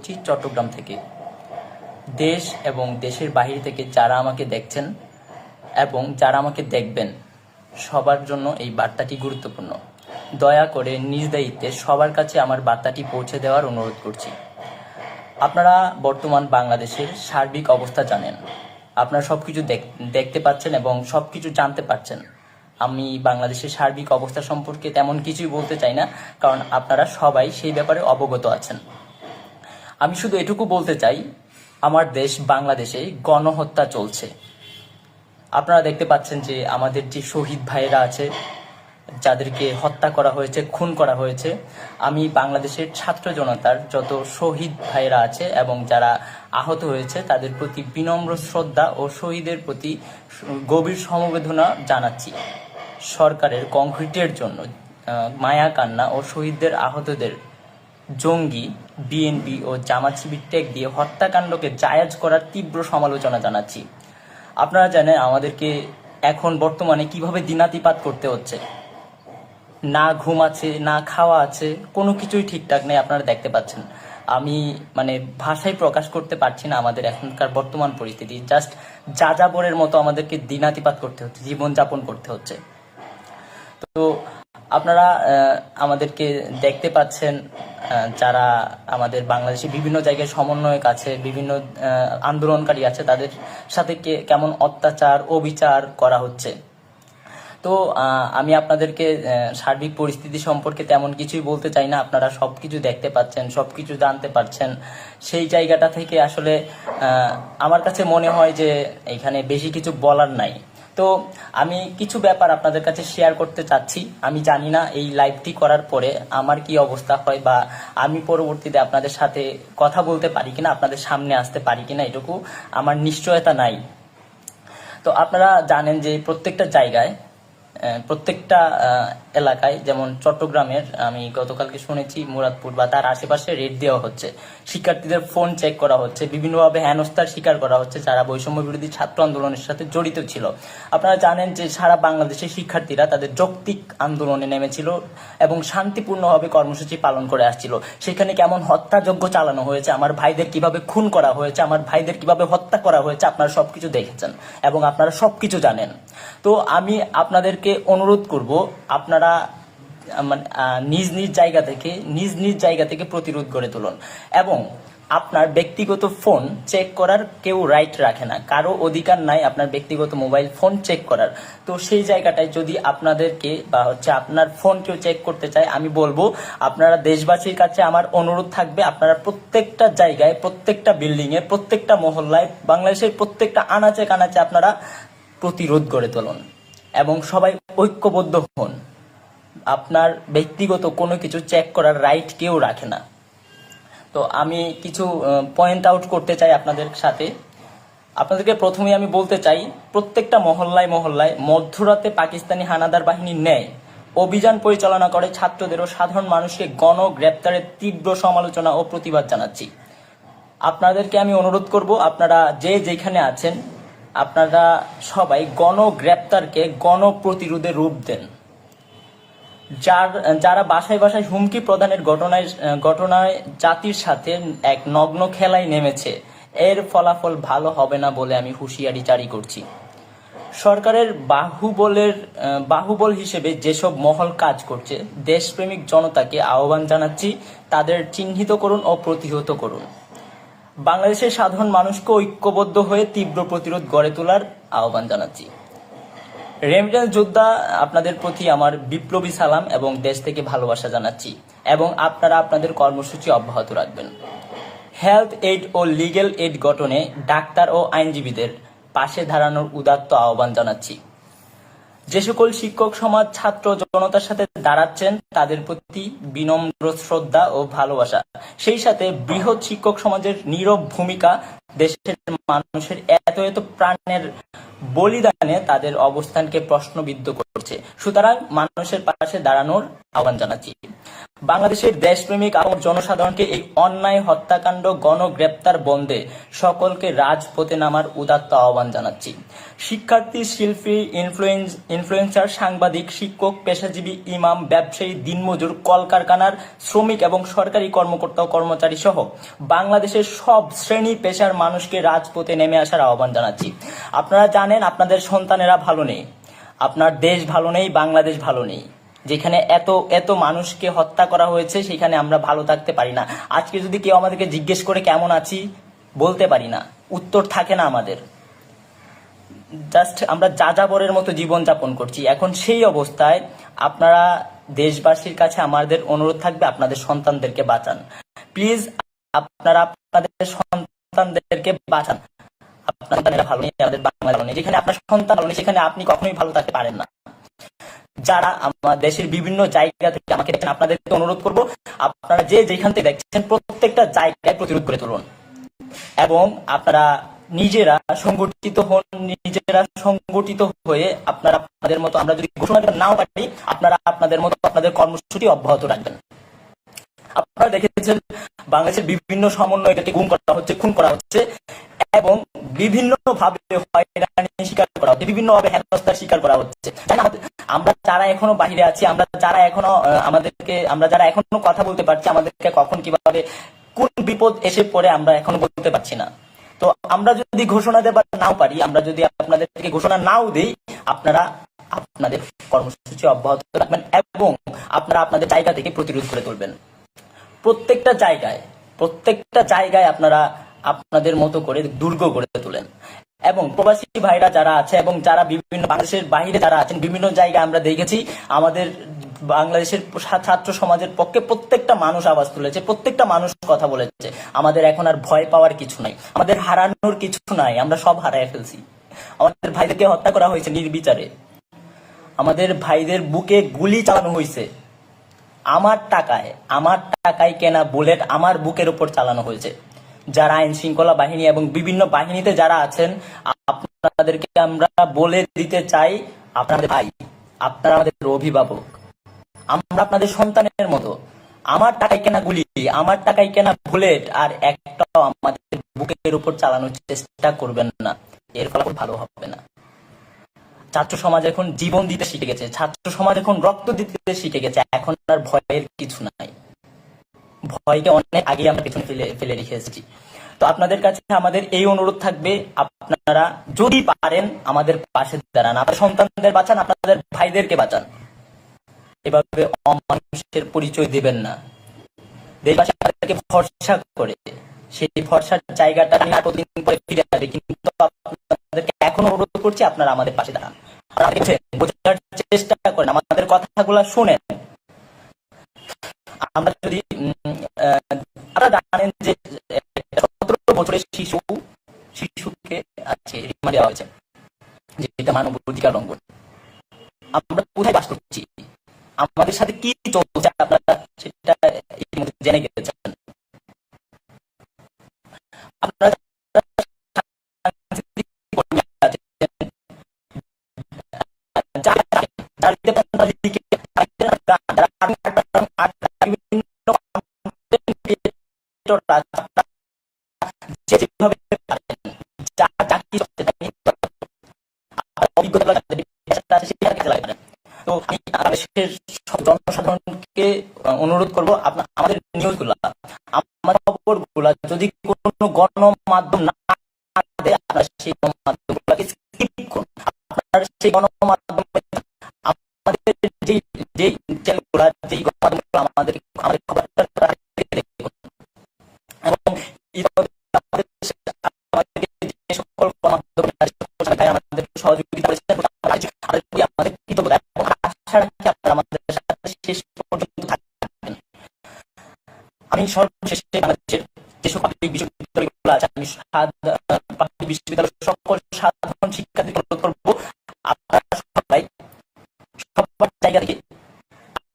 করছি চট্টগ্রাম থেকে। দেশ এবং দেশের বাহির থেকে যারা আমাকে দেখছেন এবং যারা আমাকে দেখবেন, সবার জন্য এই বার্তাটি গুরুত্বপূর্ণ। দয়া করে নিজ দায়িত্বে সবার কাছে আমার বার্তাটি পৌঁছে দেওয়ার অনুরোধ করছি। আপনারা বর্তমান বাংলাদেশের সার্বিক অবস্থা জানেন, আপনারা সবকিছু দেখতে পাচ্ছেন এবং সবকিছু জানতে পারছেন। আমি বাংলাদেশের সার্বিক অবস্থা সম্পর্কে তেমন কিছুই বলতে চাই না, কারণ আপনারা সবাই সেই ব্যাপারে অবগত আছেন। আমি শুধু এটুকু বলতে চাই, আমার দেশ বাংলাদেশে গণহত্যা চলছে। আপনারা দেখতে পাচ্ছেন যে আমাদের যে শহীদ ভাইয়েরা আছে, যাদেরকে হত্যা করা হয়েছে, খুন করা হয়েছে, আমি বাংলাদেশের ছাত্র জনতার যত শহীদ ভাইয়েরা আছে এবং যারা আহত হয়েছে তাদের প্রতি বিনম্র শ্রদ্ধা ও শহীদের প্রতি গভীর সমবেদনা জানাচ্ছি। সরকারের কংক্রিটের জন্য মায়া কান্না ও শহীদদের আহতদের জঙ্গি, বিএনপি ও জামাত শিবির টেক দিয়ে হত্যাকাণ্ডকে জায়েজ করার তীব্র সমালোচনা জানাচ্ছি। আপনারা জানেন আমাদেরকে এখন বর্তমানে কিভাবে দিনাতিপাত করতে হচ্ছে। না ঘুম আছে, না খাওয়া আছে, কোনো কিছুই ঠিকঠাক নেই। আপনারা দেখতে পাচ্ছেন, আমি ভাষায় প্রকাশ করতে পারছি না আমাদের এখনকার বর্তমান পরিস্থিতি। জাস্ট যাযাবরের মতো আমাদেরকে দিনাতিপাত করতে হচ্ছে, জীবনযাপন করতে হচ্ছে। তো আপনারা আমাদেরকে দেখতে পাচ্ছেন, যারা আমাদের বাংলাদেশে বিভিন্ন জায়গায় সমন্বয়ক আছে, বিভিন্ন আন্দোলনকারী আছে, তাদের সাথে কেমন অত্যাচার, অবিচার করা হচ্ছে। তো আমি আপনাদেরকে সার্বিক পরিস্থিতি সম্পর্কে তেমন কিছুই বলতে চাই না। আপনারা সবকিছু দেখতে পাচ্ছেন, সবকিছু জানতে পারছেন। সেই জায়গাটা থেকে আসলে আমার কাছে মনে হয় যে এখানে বেশি কিছু বলার নাই। তো আমি কিছু ব্যাপার আপনাদের কাছে শেয়ার করতে চাচ্ছি। আমি জানি না এই লাইভটি করার পরে আমার কি অবস্থা হয়, বা আমি পরবর্তীতে আপনাদের সাথে কথা বলতে পারি কিনা, আপনাদের সামনে আসতে পারি কিনা, এটুকু আমার নিশ্চয়তা নাই। তো আপনারা জানেন যে প্রত্যেকটা জায়গায়, প্রত্যেকটা এলাকায়, যেমন চট্টগ্রামের আমি গতকালকে শুনেছি মুরাদপুর বা তার আশেপাশে রেড দেওয়া হচ্ছে, শিক্ষার্থীদের ফোন চেক করা হচ্ছে, বিভিন্নভাবে হেনস্থার শিকার করা হচ্ছে যারা বৈষম্য বিরোধী ছাত্র আন্দোলনের সাথে জড়িত ছিল। আপনারা জানেন যে সারা বাংলাদেশের শিক্ষার্থীরা তাদের যৌক্তিক আন্দোলনে নেমেছিল এবং শান্তিপূর্ণভাবে কর্মসূচি পালন করে আসছিল। সেখানে কেমন হত্যাযজ্ঞ চালানো হয়েছে, আমার ভাইদের কিভাবে খুন করা হয়েছে, আমার ভাইদের কিভাবে হত্যা করা হয়েছে, আপনারা সবকিছু দেখেছেন এবং আপনারা সবকিছু জানেন। তো আমি আপনাদেরকে অনুরোধ করব, আপনারা নিজ নিজ জায়গা থেকে প্রতিরোধ গড়ে তুলুন। এবং আপনার ব্যক্তিগত ফোন চেক করার কেউ রাইট রাখে না, কারো অধিকার নাই আপনার ব্যক্তিগত মোবাইল ফোন চেক করার। তো সেই জায়গাটায় যদি আপনাদেরকে বা আপনার ফোন কেউ চেক করতে চায়, আমি বলবো আপনারা দেশবাসীর কাছে আমার অনুরোধ থাকবে, আপনারা প্রত্যেকটা জায়গায়, প্রত্যেকটা বিল্ডিং এ, প্রত্যেকটা মহল্লায়, বাংলাদেশের প্রত্যেকটা আনাচে কানাচে আপনারা প্রতিরোধ গড়ে তুলুন এবং সবাই ঐক্যবদ্ধ হন। আপনার ব্যক্তিগত কোনো কিছু চেক করার রাইট কেউ রাখে না। তো আমি কিছু পয়েন্ট আউট করতে চাই আপনাদের সাথে। আপনাদেরকে প্রথমে আমি বলতে চাই, প্রত্যেকটা মহল্লায় মহল্লায় মধ্যরাতে পাকিস্তানি হানাদার বাহিনীর ন্যায় অভিযান পরিচালনা করে ছাত্রদের ও সাধারণ মানুষকে গণগ্রেপ্তারের তীব্র সমালোচনা ও প্রতিবাদ জানাচ্ছি। আপনাদেরকে আমি অনুরোধ করব, আপনারা যে যেখানে আছেন, আপনারা সবাই গণগ্রেপ্তারকে গণপ্রতিরোধে রূপ দেন। যারা বাসায় বাসায় হুমকি প্রদানের ঘটনায় জাতির সাথে এক নগ্ন খেলায় নেমেছে, এর ফলাফল ভালো হবে না বলে আমি হুঁশিয়ারি জারি করছি। সরকারের বাহুবল হিসেবে যেসব মহল কাজ করছে, দেশপ্রেমিক জনতাকে আহ্বান জানাচ্ছি, তাদের চিহ্নিত করুন ও প্রতিহত করুন। বাংলাদেশের সাধারণ মানুষকে ঐক্যবদ্ধ হয়ে তীব্র প্রতিরোধ গড়ে তোলার আহ্বান জানাচ্ছি। রেমিটেন্স যোদ্ধা, আপনাদের প্রতি আমার বিপ্লবী সালাম এবং দেশ থেকে ভালোবাসা জানাচ্ছি, এবং আপনারা আপনাদের কর্মসূচি অব্যাহত রাখবেন। হেলথ এইড ও লিগ্যাল এইড গঠনে ডাক্তার ও আইনজীবীদের পাশে দাঁড়ানোর উদাত্ত আহ্বান জানাচ্ছি। যে সকল শিক্ষক সমাজ ছাত্র জনতার সাথে দাঁড়াচ্ছেন, তাদের প্রতি বিনম্র শ্রদ্ধা ও ভালোবাসা, সেই সাথে বৃহৎ শিক্ষক সমাজের নীরব ভূমিকা দেশের মানুষের এত এত প্রাণের বলিদানে তাদের অবস্থানকে প্রশ্নবিদ্ধ করছে। সুতরাং মানুষের পাশে দাঁড়ানোর আহ্বান জানাচ্ছি। বাংলাদেশের দেশপ্রেমিক আপামর জনসাধারণকে এই অন্যায় হত্যাকাণ্ড গণগ্রেপ্তার বন্ধে সকলকে রাজপথে নামার উদাত্ত আহ্বান জানাচ্ছি। শিক্ষার্থী, শিল্পী, ইনফ্লুয়েন্সার, সাংবাদিক, শিক্ষক, পেশাজীবী, ইমাম, ব্যবসায়ী, দিনমজুর, কলকারখানার শ্রমিক এবং সরকারি কর্মকর্তা ও কর্মচারী সহ বাংলাদেশের সব শ্রেণী পেশার মানুষকে রাজপথে নেমে আসার আহ্বান জানাচ্ছি। আপনারা জানেন আপনাদের সন্তানেরা ভালো নেই, আপনার দেশ ভালো নেই, বাংলাদেশ ভালো নেই। যেখানে এত এত মানুষকে হত্যা করা হয়েছে সেখানে আমরা ভালো থাকতে পারি না। আজকে যদি কেউ আমাদেরকে জিজ্ঞেস করে কেমন আছি, বলতে পারি না, উত্তর থাকে না আমাদের। জাস্ট আমরা যাযাবরের মতো জীবন যাপন করছি। এখন সেই অবস্থায় আপনারা দেশবাসীর কাছে আমাদের অনুরোধ থাকবে, আপনাদের সন্তানদেরকে বাঁচান প্লিজ। আপনারা আপনাদের সন্তানদেরকে বাঁচান। আপনার সন্তানেরা ভালো নেই, আমাদের বাংলা ভালো নেই। যেখানে আপনার সন্তান ভালো নেই সেখানে আপনি কখনোই ভালো থাকতে পারেন না। যারা আমার দেশের বিভিন্ন জায়গা থেকে আমাকে দেখছেন, আপনাদেরকে অনুরোধ করব, আপনারা যে যেখান থেকে দেখছেন প্রত্যেকটা জায়গায় প্রতিরোধ করে তুলুন এবং আপনারা নিজেরা সংগঠিত হন। নিজেরা সংগঠিত হয়ে আপনারা আপনাদের মতো, আমরা যদি ঘোষণা নাও পারি, আপনারা আপনাদের মতো আপনাদের কর্মসূচি অব্যাহত রাখবেন। আপনারা দেখেছেন বাংলাদেশের বিভিন্ন সমন্বয়কে গুম করা হচ্ছে, খুন করা হচ্ছে এবং বিভিন্ন ভাবে হয়রানি শিকার করা হচ্ছে, বিভিন্ন ভাবে হেনস্থার শিকার করা হচ্ছে। আমরা যারা এখনো বাহিরে আছি, আমরা যারা এখনো কথা বলতে পারছি, আমাদেরকে কখন কিভাবে কোন বিপদ এসে পড়ে আমরা এখনো বলতে পারছি না। তো আমরা যদি ঘোষণা দেবার নাও পারি, আমরা যদি আপনাদেরকে ঘোষণা নাও দেই, আপনারা আপনাদের কর্মসূচি অব্যাহত রাখবেন এবং আপনারা আপনাদের জায়গা থেকে প্রতিরোধ করে তুলবেন। প্রত্যেকটা জায়গায় আপনারা আপনাদের মতো করে দুর্গ গড়ে তোলেন এবং প্রবাসী ভাইরা যারা আছে এবং যারা বিভিন্ন বাংলাদেশের বাইরে যারা আছেন, বিভিন্ন জায়গায় আমরা দেখেছি আমাদের বাংলাদেশের ছাত্র সমাজের পক্ষে প্রত্যেকটা মানুষ আওয়াজ তুলেছে, প্রত্যেকটা মানুষ কথা বলেছে। আমাদের এখন আর ভয় পাওয়ার কিছু নাই, আমাদের হারানোর কিছু নাই, আমরা সব হারায় ফেলছি। আমাদের ভাইদেরকে হত্যা করা হয়েছে নির্বিচারে, আমাদের ভাইদের বুকে গুলি চালানো হয়েছে, আমার টাকায় কেনা বুলেট আমার বুকের উপর চালানো হয়েছে। যারা আইন শৃঙ্খলা বাহিনী এবং বিভিন্ন বাহিনীতে যারা আছেন, আপনাদেরকে আমরা বলে দিতে চাই, আপনাদের ভাই, আপনারা আমাদের অভিভাবক, আমরা আপনাদের সন্তানের মতো। আমার টাকায় কেনা গুলি, আমার টাকায় কেনা বুলেট আর একটাও আমাদের বুকের উপর চালানোর চেষ্টা করবেন না, এর ফলাফল ভালো হবে না। ছাত্র সমাজ এখন জীবন দিতে শিখে গেছে, ছাত্র সমাজ এখন রক্ত দিতে শিখে গেছে। এখন আর ভয়ের কিছু নাই, ভয়কে অনেক আগে আমরা পেছনে ফেলে রেখে এসেছি। তো আপনাদের কাছে আমাদের এই অনুরোধ থাকবে, আপনারা যদি পারেন আমাদের পাশে দাঁড়ান, আপনার সন্তানদের বাঁচান, আপনাদের ভাইদেরকে বাঁচান। এভাবে অমানুষের পরিচয় দিবেন না। দেশবাসী আপনাদেরকে ভরসা করে, সেই ভরসার জায়গাটা নিয়ে কতদিন পরে ফিরে যাবে, কিন্তু আপনাদেরকে এখনো অনুরোধ করছি, আপনারা আমাদের পাশে দাঁড়ান, বোঝার চেষ্টা করেন, আমাদের কথাগুলো শুনেন। আমরা যদি আপনারা জানেন যে 17 বছরের শিশুকে আজকে রিমান্ড দেওয়া হয়েছে, যেটা মানবাধিকার লঙ্ঘন। আমরা কোথায় বাস করছি, আমাদের সাথে কি চলছে, আপনারা সেটা ইতিমধ্যে জেনে গেছেন। আপনারা জনসাধারণকে অনুরোধ করবো, আমাদের নিউজগুলা, আমাদের খবরগুলা যদি কোনো গণমাধ্যম না দেয়, আপনারা সেই গণমাধ্যমগুলোকে স্কিপ করুন। আপনারা সেই গণমাধ্যম আমাদের যেই চ্যানেলগুলা, যেই গণমাধ্যমগুলো আমাদের খবরটা দেখুন এবং যে সকল গণমাধ্যম আমাদের সহযোগিতা করেছেন, আমাদের কৃতজ্ঞতা এবং আশা রাখি আপনারা আমাদের সাথে শেষ পর্যন্ত থাকবেন। আমি সর্বশেষে বাংলাদেশের যেসব পাবলিক বিশ্ববিদ্যালয়গুলো আছে, আমি পাবলিক বিশ্ববিদ্যালয়ের সকল সাধারণ শিক্ষার্থীকে অনুরোধ করবো, আপনারা সবাই সবার জায়গা থেকে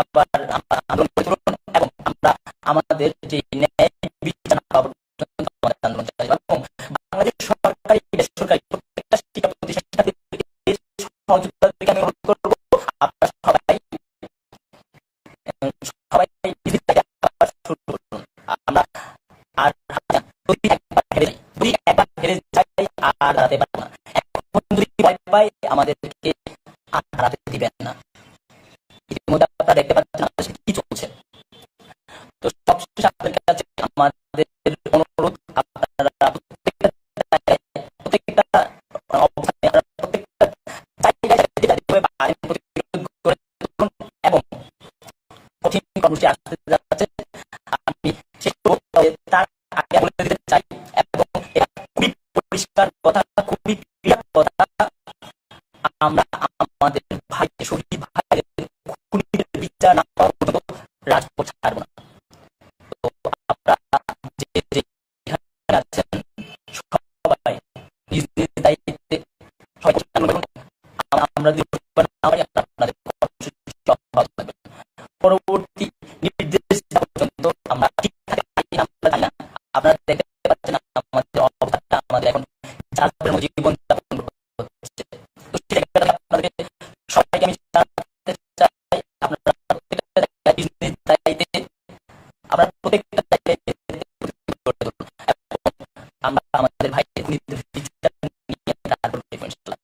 আবার আন্দোলন করে তুলুন এবং আমরা আমাদের যে ন্যায় বিচার পাওয়ার জন্য আমাদের আন্দোলন চালাবো এবং বাংলাদেশ সরকারি বেসরকারি প্রত্যেকটা শিক্ষা প্রতিষ্ঠানের সহযোগিতা থেকে আমি অনুরোধ করবো, আপনারা সবাই যদি একবার হেরে যাই, যদি একবার হেরে যাই আর দাঁড়াতে পারবো না। এখন যদি ভয় পাই আমাদেরকে আর দাঁড়াতে দিবেন না। ইতিমধ্যে আপনারা দেখতে পাচ্ছেন বাংলাদেশে কি চলছে। তো সবশেষে আপনাদের কাছে আমাদের অনুরোধ, আপনারা প্রত্যেকটা জায়গায়, প্রত্যেকটা অবস্থানে, আপনারা প্রত্যেকটা জায়গায় যেভাবে পারেন প্রতিরোধ করে তুলুন এবং কঠিন কর্মসূচি আসতে যাচ্ছে আমি শেষ করব, তবে তার আগে বলে দিতে চাই এবং এটা খুবই পরিষ্কার কথা, খুবই ক্লিয়ার কথা, আমরা আমাদের ভাই শহীদ ভাইদের খুনিদের বিচার না পাওয়া পর্যন্ত রাজপথ ছাড়ব না। তো আপনারা যে যেখানে আছেন সবাই নিজ নিজ দায়িত্বে সবাই চেষ্টা করুন। আমরা যদি না পারি আপনাদের কর্মসূচি অব্যাহত থাকবে। পরবর্তী নির্দেশ দেওয়া পর্যন্ত আমরা ঠিক থাকি আমরা জানি না। আপনারা দেখতে পাচ্ছেন আমাদের অবস্থাটা, আমাদের এখন যার জীবন যাপন হচ্ছে। তো সেই জায়গাটাতে আপনাদেরকে সবাইকে আমি জানাতে চাই, আপনারা প্রত্যেকটা জায়গায় নিজ নিজ দায়িত্বে, আপনারা প্রত্যেকটা জায়গায় আমরা আমাদের ভাইদের